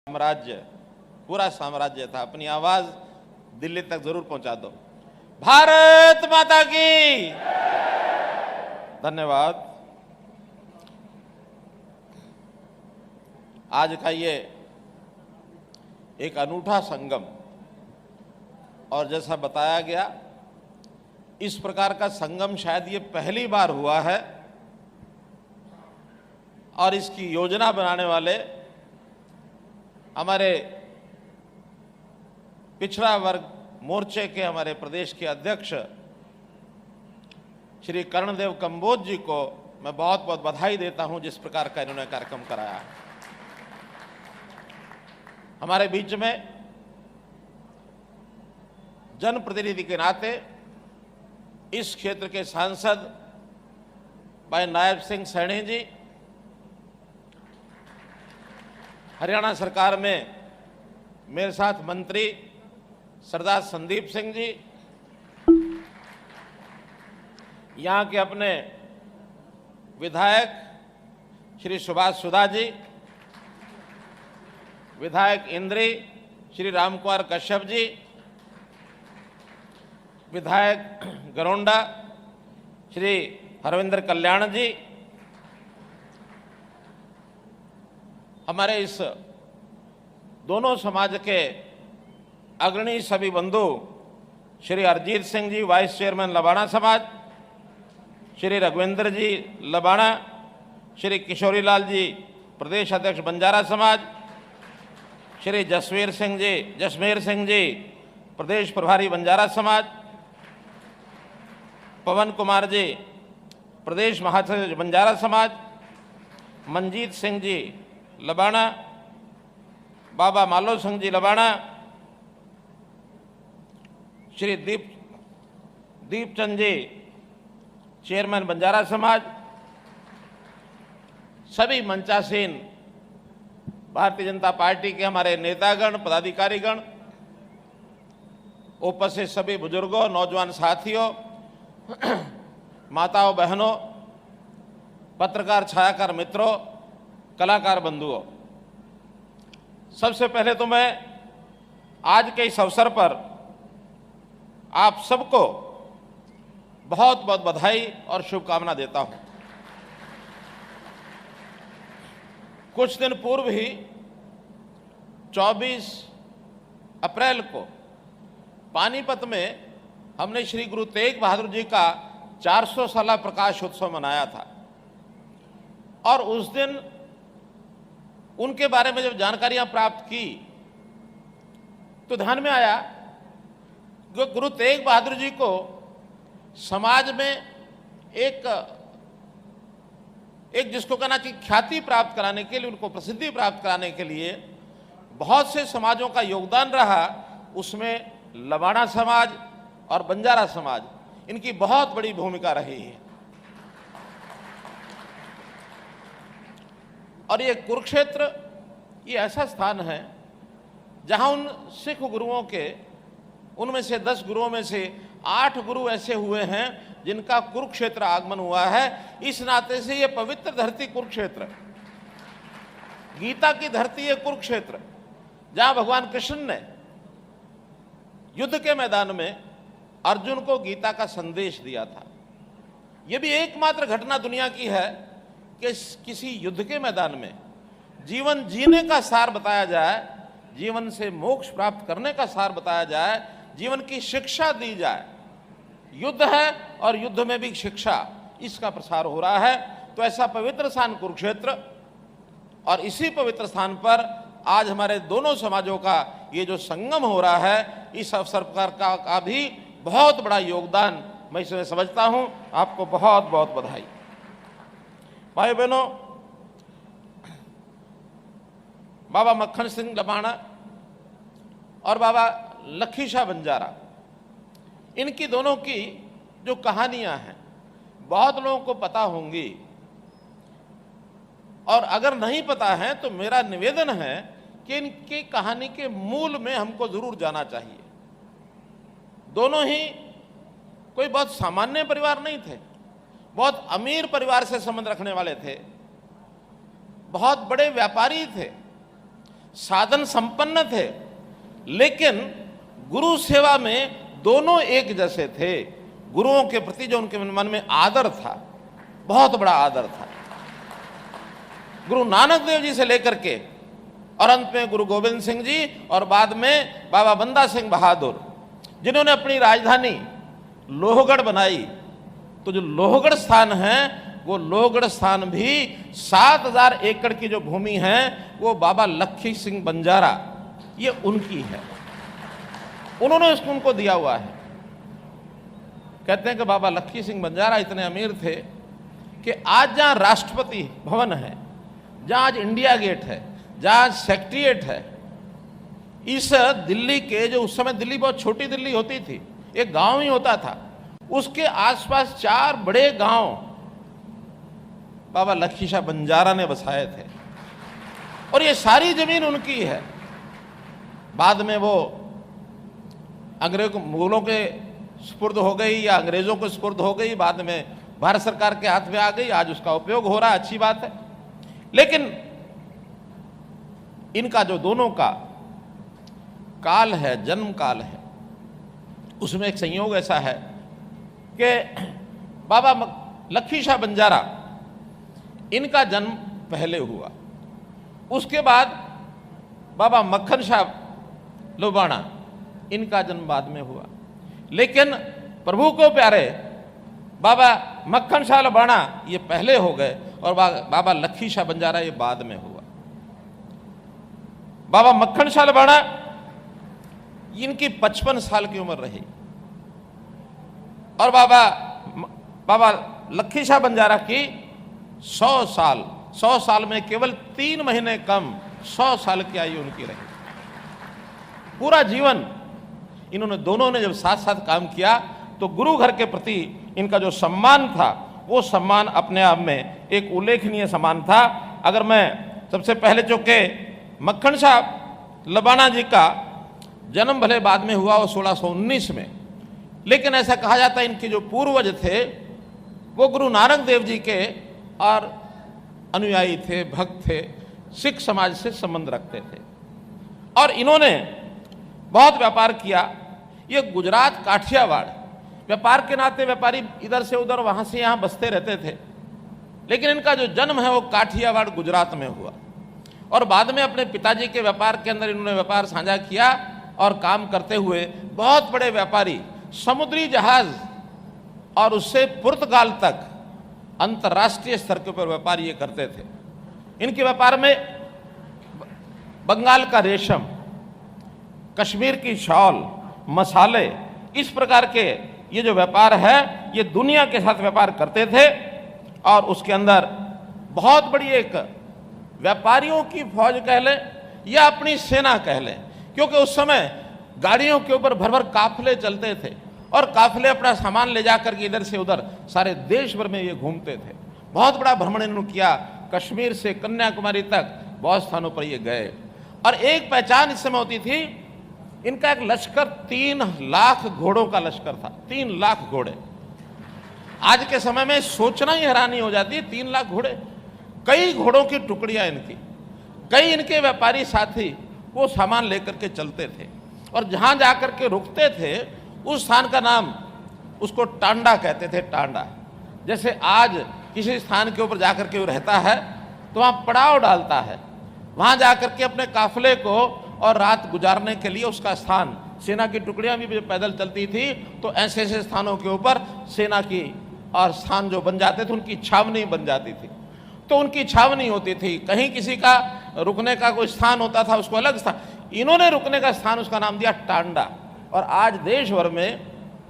साम्राज्य, पूरा साम्राज्य था। अपनी आवाज दिल्ली तक जरूर पहुंचा दो। भारत माता की धन्यवाद। आज का ये एक अनूठा संगम, और जैसा बताया गया इस प्रकार का संगम शायद ये पहली बार हुआ है, और इसकी योजना बनाने वाले हमारे पिछड़ा वर्ग मोर्चे के हमारे प्रदेश के अध्यक्ष श्री कर्णदेव कंबोज जी को मैं बहुत बहुत बधाई देता हूं, जिस प्रकार का इन्होंने कार्यक्रम कराया है। हमारे बीच में जनप्रतिनिधि के नाते इस क्षेत्र के सांसद भाई नायब सिंह सैनी जी, हरियाणा सरकार में मेरे साथ मंत्री सरदार संदीप सिंह जी, यहाँ के अपने विधायक श्री सुभाष सुधा जी, विधायक इंद्री श्री रामकुमार कश्यप जी, विधायक गरोंडा श्री हरविंदर कल्याण जी, हमारे इस दोनों समाज के अग्रणी सभी बंधु श्री अरजीत सिंह जी, वाइस चेयरमैन लबाणा समाज, श्री रघुवेंद्र जी लबाणा, श्री किशोरी लाल जी प्रदेश अध्यक्ष बंजारा समाज, श्री जसमेर सिंह जी प्रदेश प्रभारी बंजारा समाज, पवन कुमार जी प्रदेश महासचिव बंजारा समाज, मंजीत सिंह जी लबाणा, बाबा मालो सिंह जी लबाणा, श्री दीपचंद जी चेयरमैन बंजारा समाज, सभी मंचासीन भारतीय जनता पार्टी के हमारे नेतागण, पदाधिकारीगण, उपस्थित सभी बुजुर्गों, नौजवान साथियों, माताओं बहनों, पत्रकार छायाकार मित्रों, कलाकार बंधुओं, सबसे पहले तो मैं आज के इस अवसर पर आप सबको बहुत बहुत बधाई और शुभकामना देता हूं। कुछ दिन पूर्व ही 24 अप्रैल को पानीपत में हमने श्री गुरु तेग बहादुर जी का 400 साला प्रकाश उत्सव मनाया था, और उस दिन उनके बारे में जब जानकारियां प्राप्त की तो ध्यान में आया कि गुरु तेग बहादुर जी को समाज में एक जिसको कहना चाहिए ख्याति प्राप्त कराने के लिए, उनको प्रसिद्धि प्राप्त कराने के लिए बहुत से समाजों का योगदान रहा। उसमें लबाणा समाज और बंजारा समाज, इनकी बहुत बड़ी भूमिका रही है। और ये कुरुक्षेत्र ये ऐसा स्थान है जहां उन सिख गुरुओं के, उनमें से 10 गुरुओं में से 8 गुरु ऐसे हुए हैं जिनका कुरुक्षेत्र आगमन हुआ है। इस नाते से ये पवित्र धरती कुरुक्षेत्र, गीता की धरती है कुरुक्षेत्र, जहां भगवान कृष्ण ने युद्ध के मैदान में अर्जुन को गीता का संदेश दिया था। यह भी एकमात्र घटना दुनिया की है कि किसी युद्ध के मैदान में जीवन जीने का सार बताया जाए, जीवन से मोक्ष प्राप्त करने का सार बताया जाए, जीवन की शिक्षा दी जाए। युद्ध है और युद्ध में भी शिक्षा, इसका प्रसार हो रहा है। तो ऐसा पवित्र स्थान कुरुक्षेत्र, और इसी पवित्र स्थान पर आज हमारे दोनों समाजों का ये जो संगम हो रहा है, इस अवसर पर का भी बहुत बड़ा योगदान मैं इसमें समझता हूं। आपको बहुत बहुत बधाई। भाई बहनों, बाबा मक्खन सिंह लबाणा और बाबा लखीशाह बंजारा, इनकी दोनों की जो कहानियां हैं बहुत लोगों को पता होंगी, और अगर नहीं पता है तो मेरा निवेदन है कि इनकी कहानी के मूल में हमको जरूर जाना चाहिए। दोनों ही कोई बहुत सामान्य परिवार नहीं थे, बहुत अमीर परिवार से संबंध रखने वाले थे, बहुत बड़े व्यापारी थे। साधन संपन्न थे, लेकिन गुरु सेवा में दोनों एक जैसे थे। गुरुओं के प्रति जो उनके मन में आदर था, बहुत बड़ा आदर था। गुरु नानक देव जी से लेकर के और अंत में गुरु गोविंद सिंह जी और बाद में बाबा बंदा सिंह बहादुर, जिन्होंने अपनी राजधानी लोहगढ़ बनाई, तो जो लोहगढ़ स्थान है वो लोहगढ़ स्थान भी 7000 एकड़ की जो भूमि है वो बाबा लखी सिंह बंजारा, ये उनकी है, उन्होंने इसको उनको दिया हुआ है। कहते हैं कि बाबा लखी सिंह बंजारा इतने अमीर थे कि आज जहाँ राष्ट्रपति भवन है, जहाँ आज इंडिया गेट है, जहाँ आज सेक्रेटेरिएट है, इस दिल्ली के, जो उस समय दिल्ली बहुत छोटी दिल्ली होती थी, एक गांव ही होता था, उसके आसपास 4 बड़े गांव बाबा लखी शाह बंजारा ने बसाए थे और ये सारी जमीन उनकी है। बाद में वो मुगलों के सुपुर्द हो गई या अंग्रेजों को सुपुर्द हो गई, बाद में भारत सरकार के हाथ में आ गई, आज उसका उपयोग हो रहा है, अच्छी बात है। लेकिन इनका जो दोनों का काल है, जन्म काल है, उसमें एक संयोग ऐसा है कि बाबा लखी शाह बंजारा, इनका जन्म पहले हुआ, उसके बाद बाबा मक्खन शाह लोबाणा, इनका जन्म बाद में हुआ। लेकिन प्रभु को प्यारे बाबा मक्खन शाह लोबाणा ये पहले हो गए और बाबा लखी शाह बंजारा ये बाद में हुआ। बाबा मक्खन शाह लोबाणा, इनकी 55 साल की उम्र रही और बाबा लखी शाह बंजारा की 100 साल में केवल 3 महीने कम 100 साल की आयु उनकी रही। पूरा जीवन इन्होंने दोनों ने जब साथ साथ काम किया तो गुरु घर के प्रति इनका जो सम्मान था वो सम्मान अपने आप में एक उल्लेखनीय सम्मान था। अगर मैं सबसे पहले चूंकि मक्खन शाह लोबाणा जी का जन्म भले बाद में हुआ वो 1619 में, लेकिन ऐसा कहा जाता है इनके जो पूर्वज थे वो गुरु नानक देव जी के और अनुयायी थे, भक्त थे, सिख समाज से संबंध रखते थे और इन्होंने बहुत व्यापार किया। ये गुजरात काठियावाड़, व्यापार के नाते व्यापारी इधर से उधर वहाँ से यहाँ बसते रहते थे, लेकिन इनका जो जन्म है वो काठियावाड़ गुजरात में हुआ और बाद में अपने पिताजी के व्यापार के अंदर इन्होंने व्यापार साझा किया और काम करते हुए बहुत बड़े व्यापारी, समुद्री जहाज और उससे पुर्तगाल तक अंतर्राष्ट्रीय स्तर के ऊपर व्यापार ये करते थे। इनके व्यापार में बंगाल का रेशम, कश्मीर की शॉल, मसाले, इस प्रकार के ये जो व्यापार है ये दुनिया के साथ व्यापार करते थे और उसके अंदर बहुत बड़ी एक व्यापारियों की फौज कह लें या अपनी सेना कह लें, क्योंकि उस समय गाड़ियों के ऊपर भर भर काफिले चलते थे और काफिले अपना सामान ले जाकर के इधर से उधर सारे देश भर में ये घूमते थे। बहुत बड़ा भ्रमण इन्होंने किया, कश्मीर से कन्याकुमारी तक बहुत स्थानों पर ये गए और एक पहचान इस समय होती थी, इनका एक लश्कर 3 लाख घोड़ों का लश्कर था। 3 लाख घोड़े, आज के समय में सोचना ही हैरानी हो जाती है, 3 लाख घोड़े, कई घोड़ों की टुकड़ियां इनकी, कई इनके व्यापारी साथी वो सामान लेकर के चलते थे और जहां जाकर के रुकते थे उस स्थान का नाम उसको टांडा कहते थे। टांडा, जैसे आज किसी स्थान के ऊपर जाकर के वो रहता है तो वहाँ पड़ाव डालता है, वहाँ जाकर के अपने काफिले को और रात गुजारने के लिए उसका स्थान, सेना की टुकड़ियाँ भी पैदल चलती थी तो ऐसे ऐसे स्थानों के ऊपर सेना की और स्थान जो बन जाते थे उनकी छावनी बन जाती थी, तो उनकी छावनी होती थी। कहीं किसी का रुकने का कोई स्थान होता था उसको अलग स्थान, इन्होंने रुकने का स्थान उसका नाम दिया टांडा। और आज देश भर में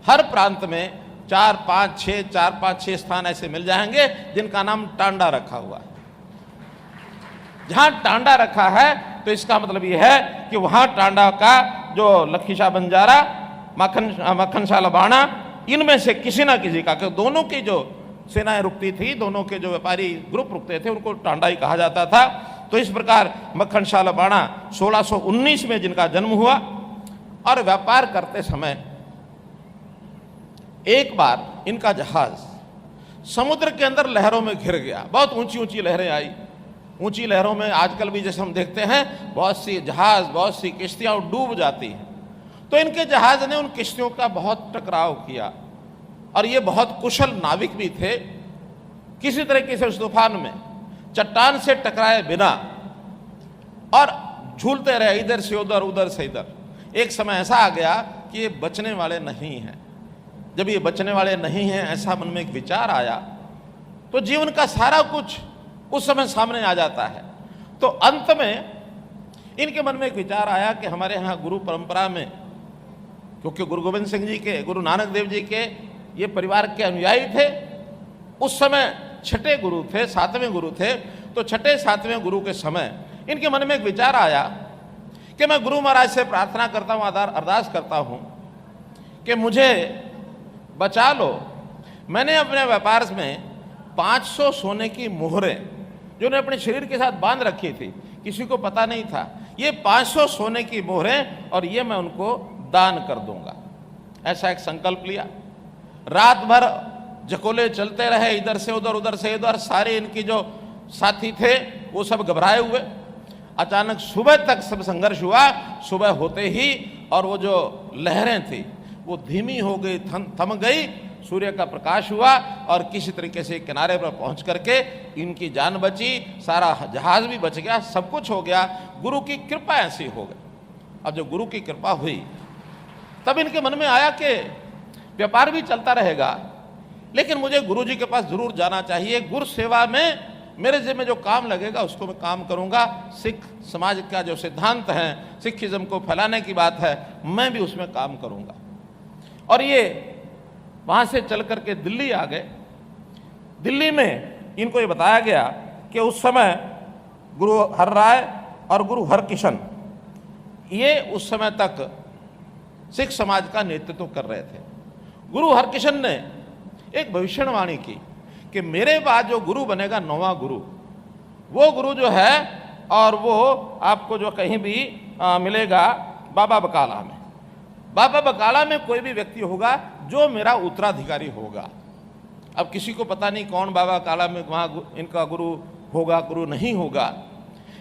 हर प्रांत में 4-5-6 स्थान ऐसे मिल जाएंगे जिनका नाम टांडा रखा हुआ है। जहां टांडा रखा है तो इसका मतलब यह है कि वहां टांडा का जो लखी शाह बंजारा, मक्खन शाह लोबाणा, इनमें से किसी ना किसी का, दोनों की जो सेनाएं रुकती थी, दोनों के जो व्यापारी ग्रुप रुकते थे उनको टांडा ही कहा जाता था। तो इस प्रकार मक्खन शाह लोबाणा 1619 में जिनका जन्म हुआ और व्यापार करते समय एक बार इनका जहाज समुद्र के अंदर लहरों में घिर गया, बहुत ऊंची ऊंची लहरें आई ऊंची लहरों में आजकल भी जैसे हम देखते हैं बहुत सी जहाज, बहुत सी किश्तियां डूब जाती हैं, तो इनके जहाज ने उन किश्तियों का बहुत टकराव किया और ये बहुत कुशल नाविक भी थे। किसी तरीके से उस तूफान में चट्टान से टकराए बिना और झूलते रहे, इधर से उधर, उधर से इधर। एक समय ऐसा आ गया कि ये बचने वाले नहीं हैं। जब ये बचने वाले नहीं हैं ऐसा मन में एक विचार आया, तो जीवन का सारा कुछ उस समय सामने आ जाता है। तो अंत में इनके मन में एक विचार आया कि हमारे यहाँ गुरु परंपरा में, क्योंकि गुरु गोविंद सिंह जी के, गुरु नानक देव जी के ये परिवार के अनुयायी थे, उस समय छठे गुरु थे, सातवें गुरु थे। तो छठे सातवें गुरु के समय इनके मन में एक विचार आया कि मैं गुरु महाराज से प्रार्थना करता हूँ, अरदास करता हूँ कि मुझे बचा लो। मैंने अपने व्यापार में 500 सोने की मोहरें जो उन्हें अपने शरीर के साथ बांध रखी थी, किसी को पता नहीं था, ये 500 सोने की मोहरें, और ये मैं उनको दान कर दूंगा। ऐसा एक संकल्प लिया। रात भर जकोले चलते रहे, इधर से उधर, उधर से इधर। सारे इनकी जो साथी थे वो सब घबराए हुए। अचानक सुबह तक सब संघर्ष हुआ। सुबह होते ही और वो जो लहरें थी वो धीमी हो गई, थम गई। सूर्य का प्रकाश हुआ और किसी तरीके से किनारे पर पहुंच करके इनकी जान बची, सारा जहाज भी बच गया, सब कुछ हो गया। गुरु की कृपा ऐसी हो गई। अब जब गुरु की कृपा हुई तब इनके मन में आया कि व्यापार भी चलता रहेगा, लेकिन मुझे गुरु जी के पास जरूर जाना चाहिए। गुरु सेवा में मेरे जिम्मे जो काम लगेगा उसको मैं काम करूंगा। सिख समाज का जो सिद्धांत है, सिखिज्म को फैलाने की बात है, मैं भी उसमें काम करूंगा। और ये वहां से चल करके दिल्ली आ गए। दिल्ली में इनको ये बताया गया कि उस समय गुरु हर राय और गुरु हरकिशन ये उस समय तक सिख समाज का नेतृत्व कर रहे थे। गुरु हरकिशन ने एक भविष्यवाणी की कि मेरे बाद जो गुरु बनेगा, नौवां गुरु, वो गुरु जो है और वो आपको जो कहीं भी मिलेगा बाबा बकाला में। बाबा बकाला में कोई भी व्यक्ति होगा जो मेरा उत्तराधिकारी होगा। अब किसी को पता नहीं कौन बाबा बकाला में वहाँ इनका गुरु होगा, गुरु नहीं होगा।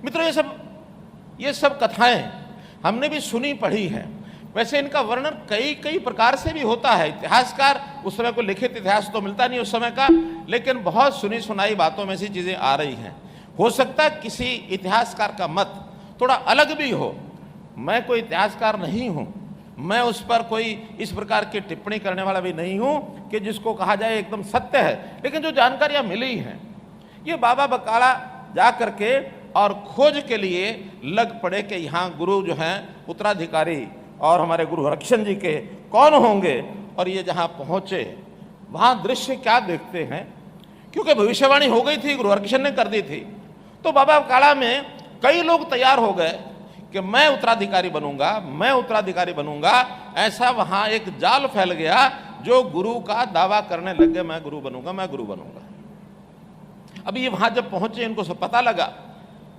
मित्रों, ये सब कथाएं हमने भी सुनी पढ़ी हैं। वैसे इनका वर्णन कई प्रकार से भी होता है। इतिहासकार उस समय को लिखित इतिहास तो मिलता नहीं उस समय का, लेकिन बहुत सुनी सुनाई बातों में से चीज़ें आ रही हैं। हो सकता है किसी इतिहासकार का मत थोड़ा अलग भी हो। मैं कोई इतिहासकार नहीं हूँ, मैं उस पर कोई इस प्रकार की टिप्पणी करने वाला भी नहीं हूँ कि जिसको कहा जाए एकदम सत्य है। लेकिन जो जानकारियाँ मिली हैं, ये बाबा बकाला जा करके और खोज के लिए लग पड़े कि यहाँ गुरु जो हैं उत्तराधिकारी और हमारे गुरु हरकिशन जी के कौन होंगे। और ये जहाँ पहुँचे वहाँ दृश्य क्या देखते हैं, क्योंकि भविष्यवाणी हो गई थी, गुरु हरकिशन ने कर दी थी। तो बाबा बकाला में कई लोग तैयार हो गए कि मैं उत्तराधिकारी बनूंगा, मैं उत्तराधिकारी बनूंगा। ऐसा वहाँ एक जाल फैल गया, जो गुरु का दावा करने लग गए, मैं गुरु बनूंगा, मैं गुरु बनूंगा। अब ये वहाँ जब पहुँचे इनको सब पता लगा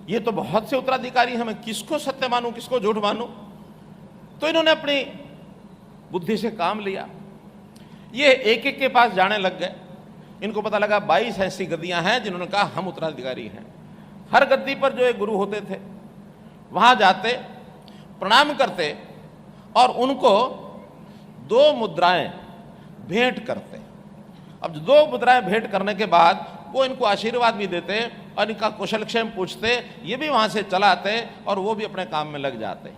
ये तो बहुत से उत्तराधिकारी हैं, मैं किसको सत्य मानूं, किसको झूठ मानूं। तो इन्होंने अपनी बुद्धि से काम लिया। ये एक एक के पास जाने लग गए। इनको पता लगा 22 ऐसी गद्दियां हैं जिन्होंने कहा हम उत्तराधिकारी हैं। हर गद्दी पर जो एक गुरु होते थे वहां जाते, प्रणाम करते और उनको 2 मुद्राएं भेंट करते। अब 2 मुद्राएं भेंट करने के बाद वो इनको आशीर्वाद भी देते और इनका कुशलक्षेम पूछते। ये भी वहां से चलाते और वो भी अपने काम में लग जाते।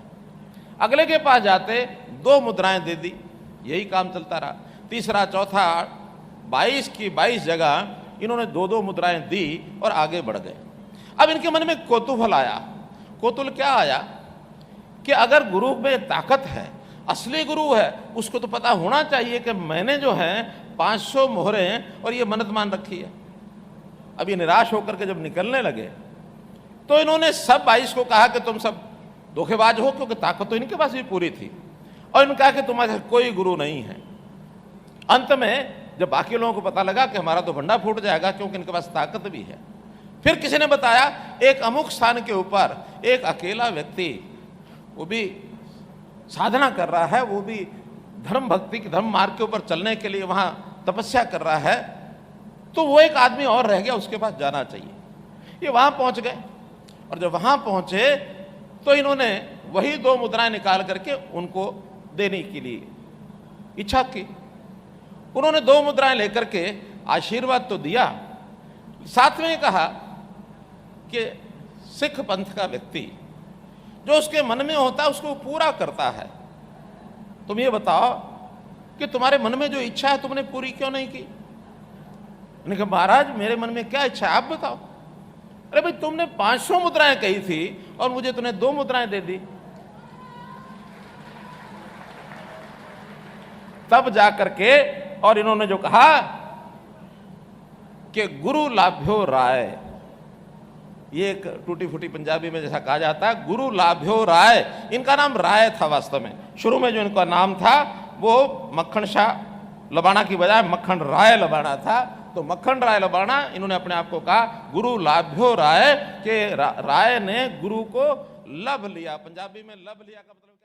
अगले के पास जाते, 2 मुद्राएं दे दी, यही काम चलता रहा। तीसरा, चौथा, 22 की 22 जगह इन्होंने 2-2 मुद्राएं दी और आगे बढ़ गए। अब इनके मन में कौतूहल आया। कौतूहल क्या आया कि अगर गुरु में ताकत है, असली गुरु है, उसको तो पता होना चाहिए कि मैंने जो है 500 मोहरें और ये मन्नत मान रखी है। अब ये निराश होकर के जब निकलने लगे तो इन्होंने सब 22 को कहा कि तुम सब धोखेबाज हो, क्योंकि ताकत तो इनके पास भी पूरी थी। और इन्होंने कहा कि तुम्हारे कोई गुरु नहीं है। अंत में जब बाकी लोगों को पता लगा कि हमारा तो भंडा फूट जाएगा, क्योंकि इनके पास ताकत भी है, फिर किसी ने बताया एक अमुक स्थान के ऊपर एक अकेला व्यक्ति, वो भी साधना कर रहा है, वो भी धर्म भक्ति के धर्म मार्ग के ऊपर चलने के लिए वहां तपस्या कर रहा है, तो वो एक आदमी और रह गया, उसके पास जाना चाहिए। ये वहां पहुंच गए और जब वहां पहुंचे तो इन्होंने वही 2 मुद्राएं निकाल करके उनको देने के लिए इच्छा की। उन्होंने 2 मुद्राएं लेकर के आशीर्वाद तो दिया, साथ में कहा कि सिख पंथ का व्यक्ति जो उसके मन में होता है उसको पूरा करता है। तुम ये बताओ कि तुम्हारे मन में जो इच्छा है तुमने पूरी क्यों नहीं की? मैंने कहा महाराज मेरे मन में क्या इच्छा है आप बताओ। अरे भाई तुमने 500 मुद्राएं कही थी और मुझे तुमने 2 मुद्राएं दे दी। तब जाकर के और इन्होंने जो कहा कि गुरु लाभ्यो राय, ये एक टूटी फूटी पंजाबी में जैसा कहा जाता है गुरु लाभ्यो राय। इनका नाम राय था वास्तव में, शुरू में जो इनका नाम था वो मक्खन शाह लबाणा की बजाय मक्खन राय लबाणा था। तो मक्खन राय लबाणा इन्होंने अपने आप को कहा गुरु लाभ्यो राय, के राय ने गुरु को लभ लिया। पंजाबी में लभ लिया का मतलब